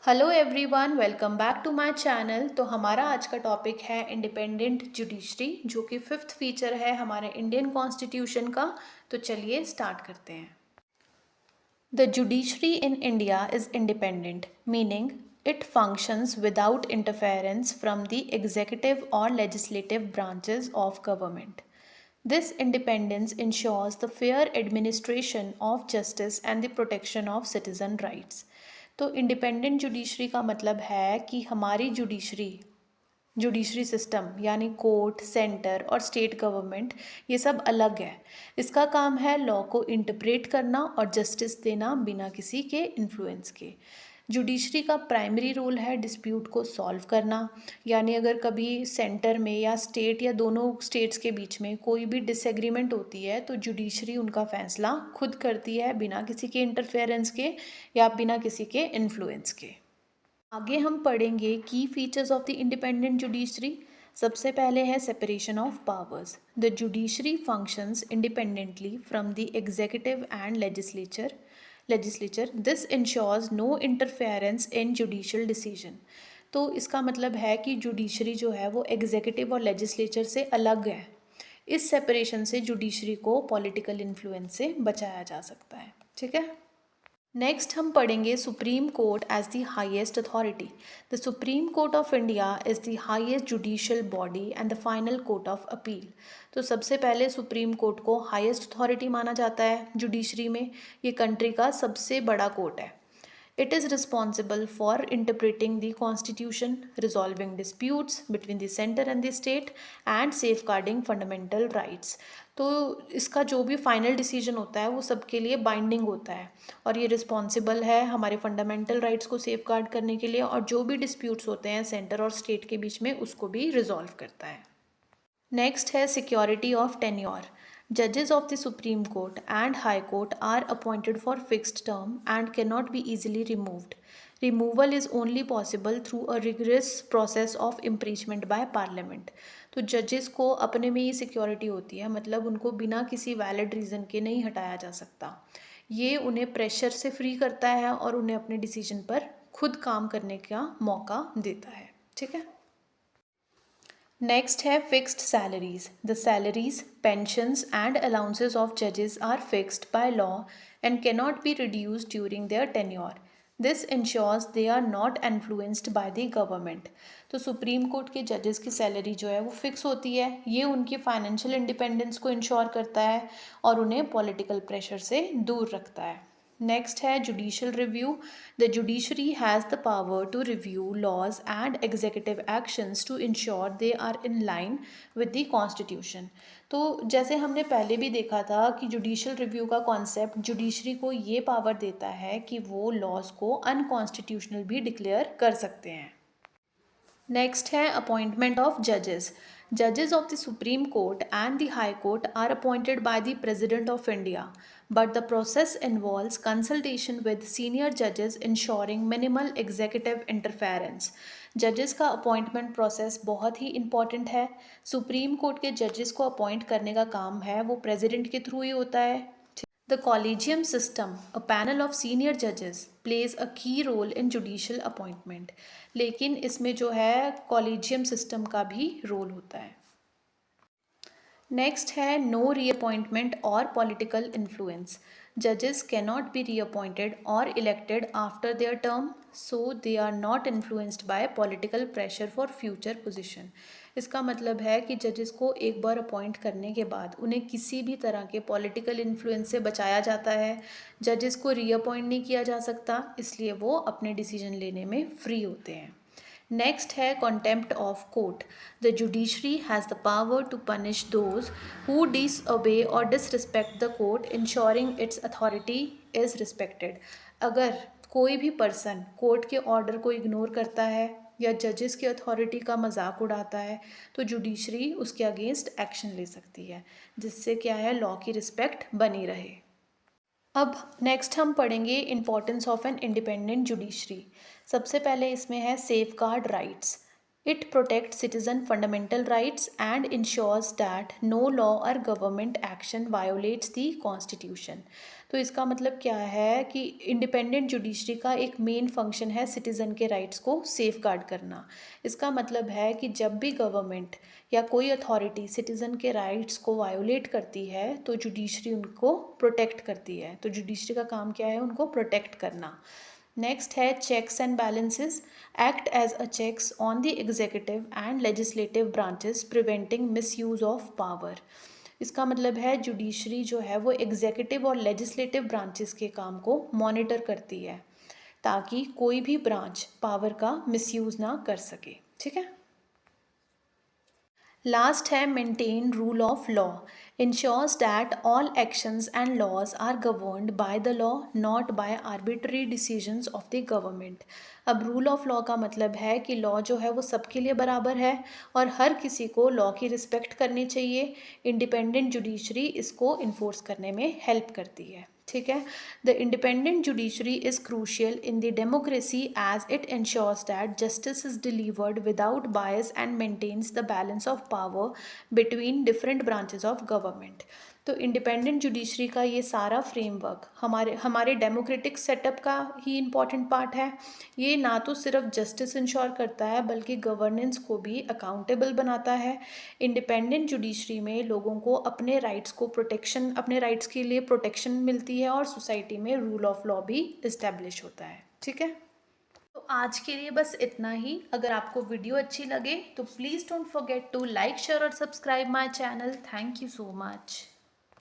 Hello everyone, welcome back to my channel. तो हमारा आज का टॉपिक है इंडिपेंडेंट जुडिशरी, जो कि फिफ्थ फीचर है हमारे इंडियन कॉन्स्टिट्यूशन का। तो चलिए स्टार्ट करते हैं। The judiciary in India is independent, meaning it functions without interference from the executive और legislative branches of government. This independence ensures the fair administration of justice and the protection of citizen rights. तो independent judiciary का मतलब है कि हमारी judiciary system यानी court, centre और state government, ये सब अलग है। इसका काम है लॉ को इंटरप्रेट करना और जस्टिस देना बिना किसी के इन्फ्लुएंस के। जुडिशरी का प्राइमरी रोल है डिस्प्यूट को सॉल्व करना, यानी अगर कभी सेंटर में या स्टेट या दोनों स्टेट्स के बीच में कोई भी डिसएग्रीमेंट होती है तो जुडिशरी उनका फैसला खुद करती है बिना किसी के इंटरफेरेंस के या बिना किसी के इन्फ्लुएंस के। आगे हम पढ़ेंगे की features of the independent judiciary. सबसे पहले है separation of powers. The judiciary functions independently from the executive and legislature. This ensures no interference in judicial decision. तो इसका मतलब है कि जुडिशरी जो है वो एग्जीक्यूटिव और लेजिस्लेचर से अलग है। इस सेपरेशन से जुडिशरी को पॉलिटिकल इन्फ्लुएंस से बचाया जा सकता है। ठीक है। नेक्स्ट हम पढ़ेंगे supreme court as the highest authority. The supreme court of India is the highest judicial body and the final court of appeal. तो सबसे पहले सुप्रीम कोर्ट को हाईएस्ट अथॉरिटी माना जाता है जुडिशरी में। ये कंट्री का सबसे बड़ा कोर्ट है. It is responsible for interpreting the constitution, resolving disputes between the center and the state and safeguarding fundamental rights. तो इसका जो भी फाइनल डिसीजन होता है वो सबके लिए बाइंडिंग होता है और ये रिस्पॉन्सिबल है हमारे फंडामेंटल राइट्स को सेफ गार्ड करने के लिए, और जो भी डिस्प्यूट्स होते हैं सेंटर और स्टेट के बीच में उसको भी रिजॉल्व करता है. नेक्स्ट है security of tenure. Judges of the Supreme Court and High Court are appointed for fixed term and cannot be easily removed. Removal is only possible through a rigorous process of impeachment by Parliament. तो जजेस को अपने में ही security होती है, मतलब उनको बिना किसी वैलिड रीज़न के नहीं हटाया जा सकता. ये उन्हें प्रेशर से फ्री करता है और उन्हें अपने डिसीजन पर खुद काम करने का मौका देता है. ठीक है. नेक्स्ट है fixed salaries. The salaries, pensions and allowances of जजेस are fixed by law and can not be reduced during their tenure. This ensures they are not influenced by the government. तो सुप्रीम कोर्ट के जजेस की salary जो है वो fix होती है. ये उनकी फाइनेंशियल इंडिपेंडेंस को इंश्योर करता है और उन्हें पॉलिटिकल प्रेशर से दूर रखता है. नेक्स्ट है judicial review. The judiciary has the power to review laws and executive actions to ensure they are in line with the constitution. तो जैसे हमने पहले भी देखा था कि जुडिशियल रिव्यू का कॉन्सेप्ट जुडिशरी को ये पावर देता है कि वो लॉज को अनकॉन्स्टिट्यूशनल भी डिक्लेयर कर सकते हैं. नेक्स्ट है अपॉइंटमेंट ऑफ जजेस. Judges of the Supreme Court and the High Court are appointed by the President of India, but the process involves consultation with senior judges ensuring minimal executive interference. जजेस का appointment process बहुत ही important है. Supreme court के जजेस को appoint करने का काम है वो प्रेसिडेंट के थ्रू ही होता है. The collegium system, a panel of senior judges, plays a key role in judicial appointment. लेकिन इसमें जो है कॉलेजियम सिस्टम का भी रोल होता है. नेक्स्ट है नो रीअपॉइंटमेंट और political influence. Judges cannot be reappointed or elected after their term, so they are not influenced by political pressure for future position. इसका मतलब है कि जजेस को एक बार अपॉइंट करने के बाद उन्हें किसी भी तरह के पॉलिटिकल इन्फ्लुएंस से बचाया जाता है. जजेस को रीअपॉइंट नहीं किया जा सकता, इसलिए वो अपने डिसीजन लेने में फ्री होते हैं. नेक्स्ट है contempt of court. The judiciary has the power to punish those who disobey और disrespect the court, ensuring its authority is respected. अगर कोई भी पर्सन कोर्ट के ऑर्डर को इग्नोर करता है या जजेस की अथॉरिटी का मजाक उड़ाता है तो जुडिशरी उसके अगेंस्ट एक्शन ले सकती है, जिससे क्या है लॉ की रिस्पेक्ट बनी रहे. अब नेक्स्ट हम पढ़ेंगे importance of an independent judiciary. सबसे पहले इसमें है safe guard rights. It protects citizen fundamental rights and ensures that no law or government action violates the constitution. तो इसका मतलब क्या है कि इंडिपेंडेंट जुडिशरी का एक मेन फंक्शन है सिटीज़न के राइट्स को सेफ गार्ड करना। इसका मतलब है कि जब भी गवर्नमेंट या कोई अथॉरिटी सिटीज़न के राइट्स को वायोलेट करती है तो जुडिशरी उनको प्रोटेक्ट करती है। तो जुडिशरी का काम क्या है? उनको प्रोटेक्ट करना। नेक्स्ट है checks and balances, act as a checks on the executive and legislative branches preventing misuse of power. इसका मतलब है जुडिशरी जो है वो एग्जीक्यूटिव और लेजिस्लेटिव ब्रांचेस के काम को मॉनिटर करती है ताकि कोई भी ब्रांच पावर का मिसयूज ना कर सके। ठीक है। लास्ट है maintain rule of law, ensures that all actions and laws are governed by the law not by arbitrary decisions of the government. अब रूल ऑफ लॉ का मतलब है कि लॉ जो है वो सबके लिए बराबर है और हर किसी को लॉ की रिस्पेक्ट करनी चाहिए। इंडिपेंडेंट जुडिशरी इसको इन्फोर्स करने में हेल्प करती है। ठीक है। The independent judiciary is crucial in the democracy as it ensures that justice is delivered without bias and maintains the balance of power between different branches of government. तो independent judiciary का ये सारा framework हमारे हमारे democratic setup का ही important part है। ये ना तो सिर्फ जस्टिस इंश्योर करता है बल्कि गवर्नेंस को भी अकाउंटेबल बनाता है। इंडिपेंडेंट जुडिशरी में लोगों को अपने राइट्स को प्रोटेक्शन अपने राइट्स के लिए प्रोटेक्शन मिलती है और सोसाइटी में रूल ऑफ लॉ भी इस्टेब्लिश होता है। ठीक है। तो आज के लिए बस इतना ही। अगर आपको वीडियो अच्छी लगे तो please don't forget to like share और subscribe my channel. Thank you so much.